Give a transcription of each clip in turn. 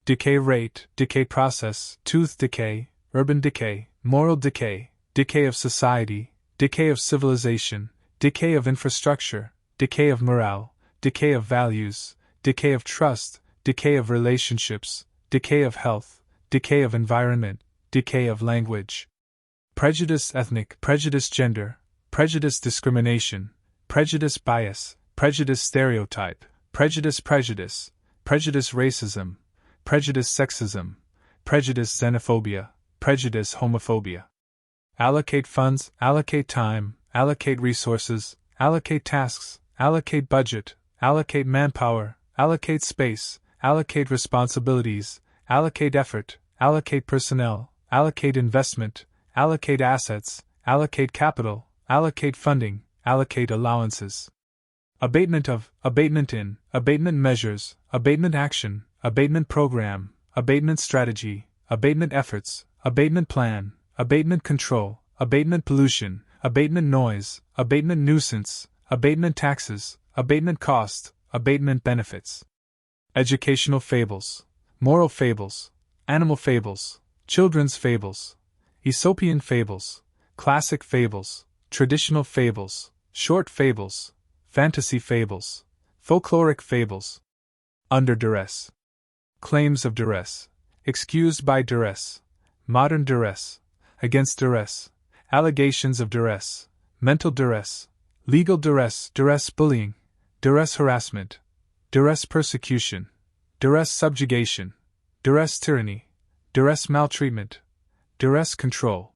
decay rate, decay process, tooth decay, urban decay, moral decay, decay of society, decay of civilization, decay of infrastructure, decay of morale, decay of values, decay of trust, decay of relationships, decay of health, decay of environment, decay of language. Prejudice ethnic, prejudice gender, prejudice discrimination, prejudice bias, prejudice stereotype, prejudice racism, prejudice sexism, prejudice xenophobia, prejudice homophobia. Allocate funds, allocate time, allocate resources, allocate tasks, allocate budget, allocate manpower, allocate space, allocate responsibilities, allocate effort, allocate personnel, allocate investment, allocate assets, allocate capital, allocate funding, allocate allowances. Abatement of, abatement in, abatement measures, abatement action, abatement program, abatement strategy, abatement efforts, abatement plan, abatement control, abatement pollution, abatement noise, abatement nuisance, abatement taxes, abatement cost, abatement benefits. Educational fables, moral fables, animal fables, children's fables, Aesopian fables, classic fables, traditional fables, short fables, fantasy fables, folkloric fables. Under duress. Claims of duress, excused by duress, modern duress, against duress, allegations of duress, mental duress, legal duress, duress bullying, duress harassment, duress persecution, duress subjugation, duress tyranny, duress maltreatment, duress control.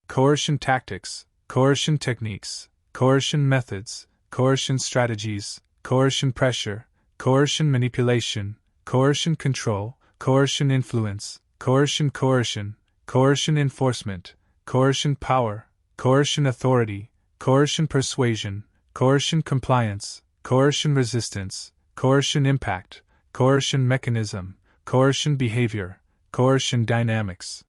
Coercion tactics, coercion techniques, coercion methods, coercion strategies, coercion pressure, coercion manipulation, coercion control, coercion influence, coercion enforcement, coercion power, coercion authority, coercion persuasion, coercion compliance, coercion resistance, coercion impact, coercion mechanism, coercion behavior, coercion dynamics.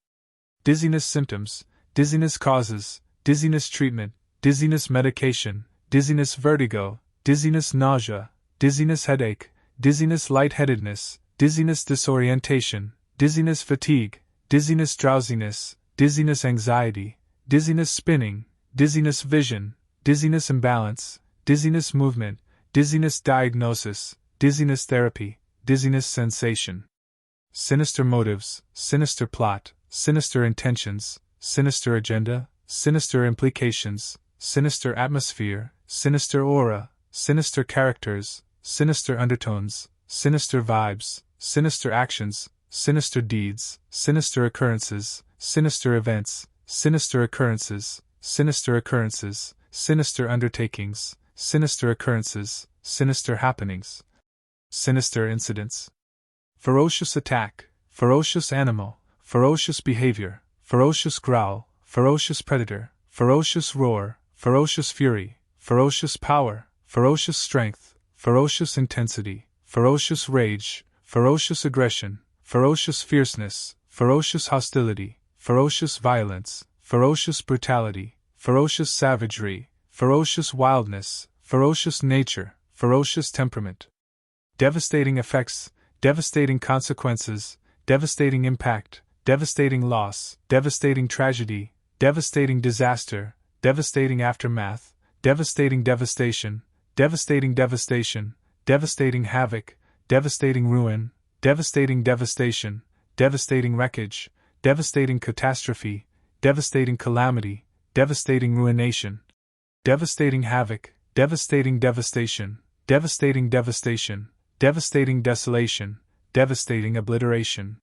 Dizziness symptoms, dizziness causes, dizziness treatment, dizziness medication, dizziness vertigo, dizziness nausea, dizziness headache, dizziness lightheadedness, dizziness disorientation, dizziness fatigue, dizziness drowsiness, dizziness anxiety, dizziness spinning, dizziness vision, dizziness imbalance, dizziness movement, dizziness diagnosis, dizziness therapy, dizziness sensation. Sinister motives, sinister plot, sinister intentions, sinister agenda, sinister implications, sinister atmosphere, sinister aura, sinister characters, sinister undertones, sinister vibes, sinister actions, sinister deeds, sinister occurrences, sinister events, sinister occurrences, sinister occurrences, sinister undertakings, sinister occurrences, sinister happenings. Sinister incidents. Ferocious attack, ferocious animal, ferocious behavior, ferocious growl, ferocious predator, ferocious roar, ferocious fury, ferocious power, ferocious strength, ferocious intensity, ferocious rage, ferocious aggression, ferocious fierceness, ferocious hostility, ferocious violence, ferocious brutality, ferocious savagery, ferocious wildness, ferocious nature, ferocious temperament. Devastating effects, devastating consequences, devastating impact, devastating loss, devastating tragedy, devastating disaster, devastating aftermath, devastating devastation, devastating devastation, devastating havoc, devastating ruin, devastating devastation, devastating wreckage, devastating catastrophe, devastating calamity, devastating ruination, devastating havoc, devastating devastation, devastating devastation, devastating desolation, devastating obliteration.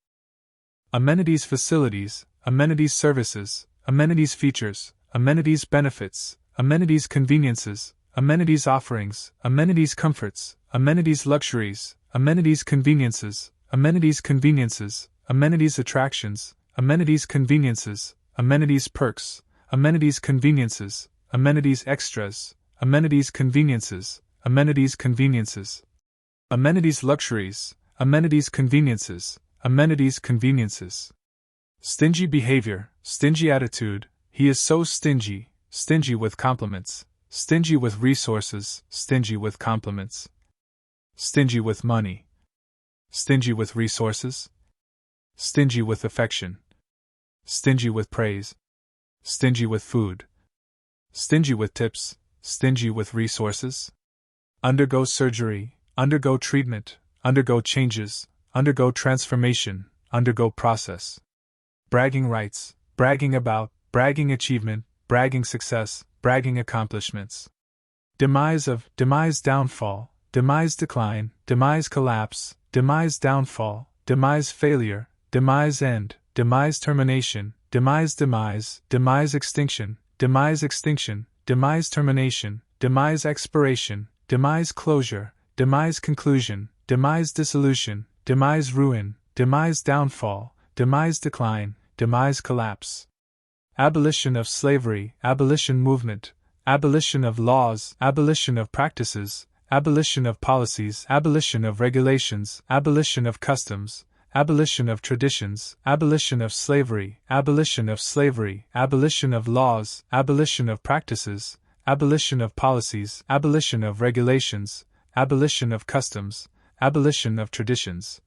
Amenities facilities, amenities services, amenities features, amenities benefits, amenities conveniences, amenities offerings, amenities comforts, amenities luxuries, amenities conveniences, amenities conveniences, amenities attractions, amenities conveniences, amenities perks, amenities conveniences, amenities extras, amenities conveniences, amenities conveniences. Amenities luxuries, amenities conveniences, amenities conveniences. Stingy behavior, stingy attitude, he is so stingy, stingy with compliments, stingy with resources, stingy with compliments. Stingy with money. Stingy with resources, stingy with affection, stingy with praise, stingy with food, stingy with tips, stingy with resources. Undergo surgery, undergo treatment, undergo changes, undergo transformation, undergo process. Bragging rights, bragging about, bragging achievement, bragging success, bragging accomplishments. Demise of, demise downfall, demise decline, demise collapse, demise downfall, demise failure, demise end, demise termination, demise demise, demise extinction, demise extinction, demise termination, demise expiration, demise closure, demise conclusion, demise dissolution, demise ruin, demise downfall, demise decline, demise collapse. Abolition of slavery, abolition movement, abolition of laws, abolition of practices, abolition of policies, abolition of regulations, abolition of customs, abolition of traditions, abolition of slavery, abolition of slavery, abolition of laws, abolition of practices, abolition of policies, abolition of regulations, abolition of customs, abolition of traditions,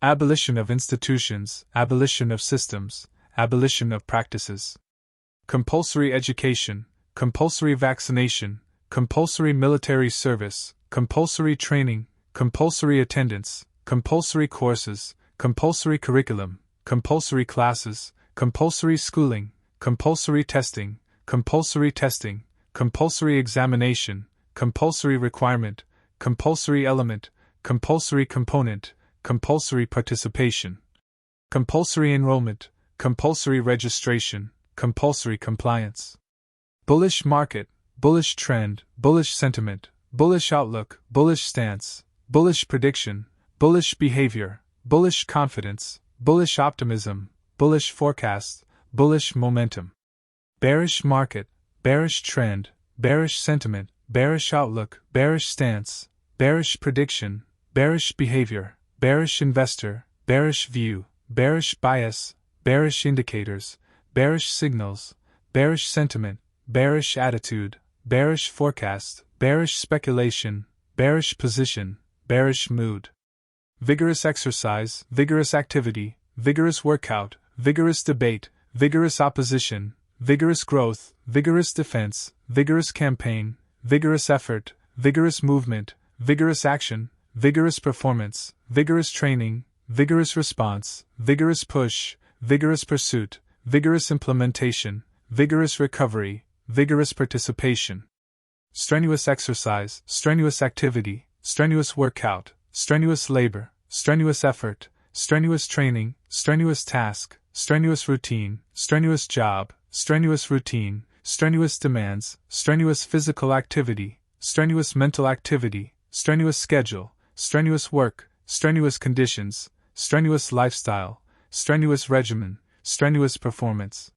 abolition of institutions, abolition of systems, abolition of practices. Compulsory education, compulsory vaccination, compulsory military service, compulsory training, compulsory attendance, compulsory courses, compulsory curriculum, compulsory classes, compulsory schooling, compulsory testing, compulsory examination, compulsory requirement, compulsory element, compulsory component, compulsory participation, compulsory enrollment, compulsory registration, compulsory compliance. Bullish market, bullish trend, bullish sentiment, bullish outlook, bullish stance, bullish prediction, bullish behavior, bullish confidence, bullish optimism, bullish forecast, bullish momentum. Bearish market, bearish trend, bearish sentiment, bearish outlook, bearish stance, bearish prediction, bearish behavior, bearish investor, bearish view, bearish bias, bearish indicators, bearish signals, bearish sentiment, bearish attitude, bearish forecast, bearish speculation, bearish position, bearish mood. Vigorous exercise, vigorous activity, vigorous workout, vigorous debate, vigorous opposition, vigorous growth, vigorous defense, vigorous campaign, vigorous effort, vigorous movement, vigorous action, vigorous performance, vigorous training, vigorous response, vigorous push, vigorous pursuit, vigorous implementation, vigorous recovery, vigorous participation. Strenuous exercise, strenuous activity, strenuous workout, strenuous labor, strenuous effort, strenuous training, strenuous task, strenuous routine, strenuous job, strenuous routine, strenuous demands, strenuous physical activity, strenuous mental activity, strenuous schedule, strenuous work, strenuous conditions, strenuous lifestyle, strenuous regimen, strenuous performance.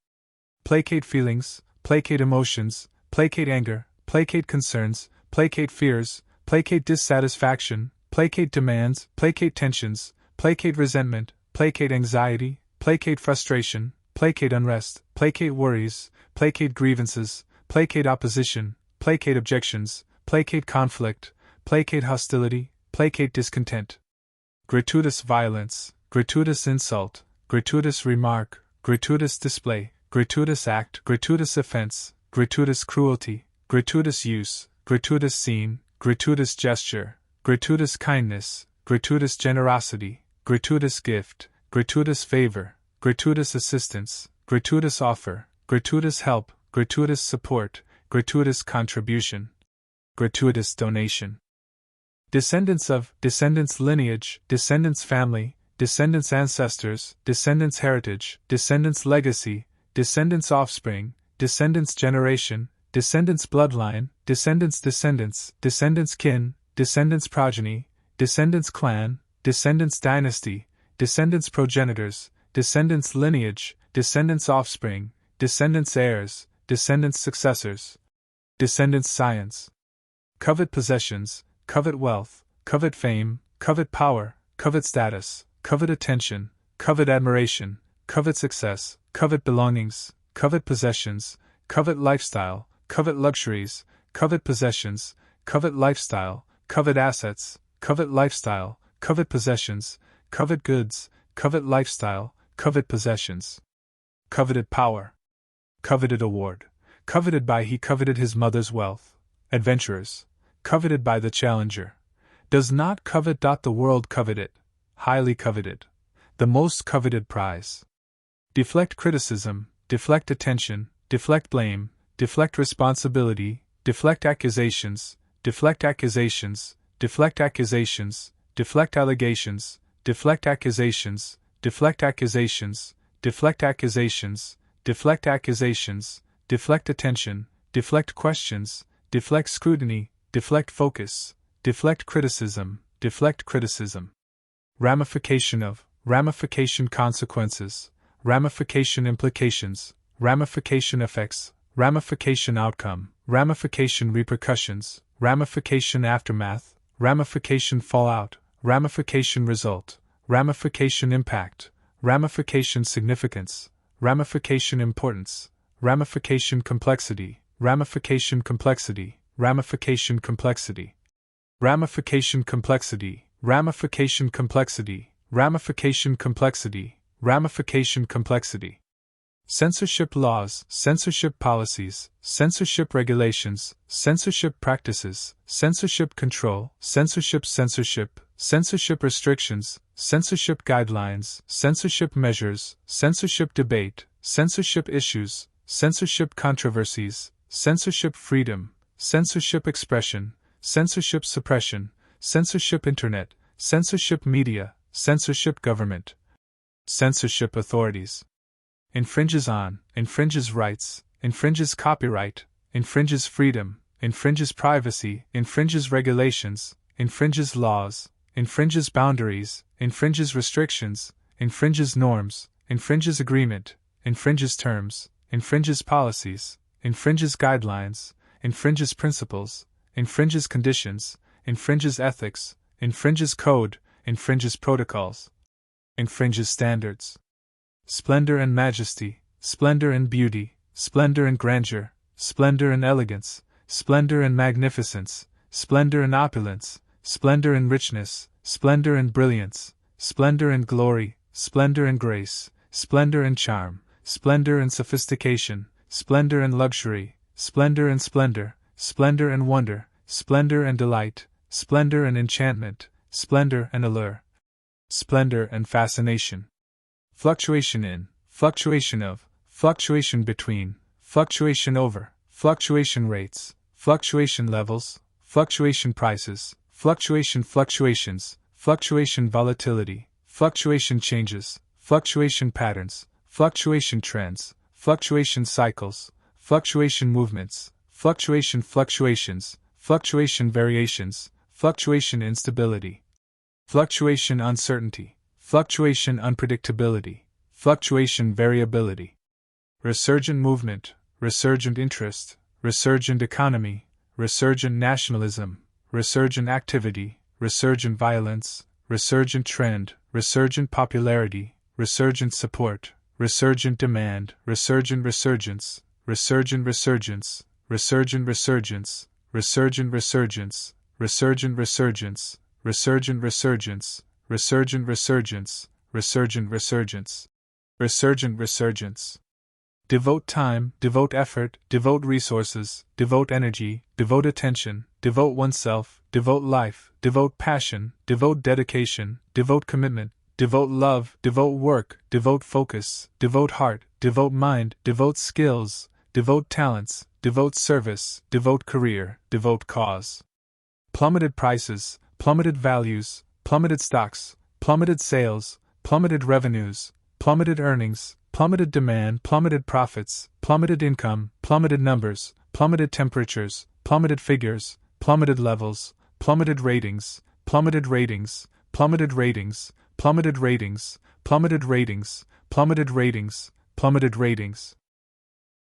Placate feelings, placate emotions, placate anger, placate concerns, placate fears, placate dissatisfaction, placate demands, placate tensions, placate resentment, placate anxiety, placate frustration, placate unrest, placate worries, placate grievances, placate opposition, placate objections, placate conflict, placate hostility, placate discontent. Gratuitous violence, gratuitous insult, gratuitous remark, gratuitous display, gratuitous act, gratuitous offense, gratuitous cruelty, gratuitous use, gratuitous scene, gratuitous gesture, gratuitous kindness, gratuitous generosity, gratuitous gift, gratuitous favor, gratuitous assistance, gratuitous offer, gratuitous help, gratuitous support, gratuitous contribution, gratuitous donation. Descendants of, descendants lineage, descendants family, descendants ancestors, descendants heritage, descendants legacy, descendants offspring, descendants generation, descendants bloodline, descendants descendants, descendants kin, descendants progeny, descendants clan, descendants dynasty, descendants progenitors, descendants lineage, descendants offspring, descendants heirs, descendants successors, descendants science. Covet possessions, covet wealth, covet fame, covet power, covet status, covet attention, covet admiration, covet success, covet belongings, covet possessions, covet lifestyle, covet luxuries, covet possessions, covet lifestyle, covet assets, covet lifestyle, covet possessions, covet goods, covet lifestyle, covet possessions. Coveted power. Coveted award. Coveted by he coveted his mother's wealth. Adventurers. Coveted by the challenger. Does not covet. The world covet it. Highly coveted. The most coveted prize. Deflect criticism, deflect attention, deflect blame, deflect responsibility, deflect accusations, deflect accusations, deflect accusations, deflect allegations, deflect accusations, deflect accusations, deflect accusations, deflect accusations, deflect attention, deflect questions, deflect scrutiny, deflect focus, deflect criticism, deflect criticism. Ramification of, ramification consequences, ramification implications, ramification effects, ramification outcome, ramification repercussions, ramification aftermath, ramification fallout, ramification result, ramification impact, ramification significance, ramification importance, ramification complexity, ramification complexity, ramification complexity, ramification complexity, ramification complexity, ramification complexity, ramification complexity. Censorship laws, censorship policies, censorship regulations, censorship practices, censorship control, censorship restrictions, censorship guidelines, censorship measures, censorship debate, censorship issues, censorship controversies, censorship freedom, censorship expression, censorship suppression, censorship internet, censorship media, censorship government. Censorship authorities. Infringes on, infringes rights, infringes copyright, infringes freedom, infringes privacy, infringes regulations, infringes laws, infringes boundaries, infringes restrictions, infringes norms, infringes agreement, infringes terms, infringes policies, infringes guidelines, infringes principles, infringes conditions, infringes ethics, infringes code, infringes protocols, infringes standards. Splendor and majesty, splendor and beauty, splendor and grandeur, splendor and elegance, splendor and magnificence, splendor and opulence, splendor and richness, splendor and brilliance, splendor and glory, splendor and grace, splendor and charm, splendor and sophistication, splendor and luxury, splendor and splendor, splendor and wonder, splendor and delight, splendor and enchantment, splendor and allure, splendor and fascination. Fluctuation in, fluctuation of, fluctuation between, fluctuation over, fluctuation rates, fluctuation levels, fluctuation prices, fluctuation fluctuations, fluctuation volatility, fluctuation changes, fluctuation patterns, fluctuation trends, fluctuation cycles, fluctuation movements, fluctuation fluctuations, fluctuation variations, fluctuation instability, fluctuation uncertainty, fluctuation unpredictability, fluctuation variability. Resurgent movement, resurgent interest, resurgent economy, resurgent nationalism, resurgent activity, resurgent violence, resurgent trend, resurgent popularity, resurgent support, resurgent demand, resurgent resurgence, resurgent resurgence, resurgent resurgence, resurgent resurgence, resurgent resurgence, resurgent resurgence, resurgent resurgence, resurgent resurgence, resurgent resurgence. Devote time, devote effort, devote resources, devote energy, devote attention, devote oneself, devote life, devote passion, devote dedication, devote commitment, devote love, devote work, devote focus, devote heart, devote mind, devote skills, devote talents, devote service, devote career, devote cause. Plummeted prices, plummeted values, plummeted stocks, plummeted sales, plummeted revenues, plummeted earnings, plummeted demand, plummeted profits, plummeted income, plummeted numbers, plummeted temperatures, plummeted figures, plummeted levels, plummeted ratings, plummeted ratings, plummeted ratings, plummeted ratings, plummeted ratings, plummeted ratings, plummeted ratings.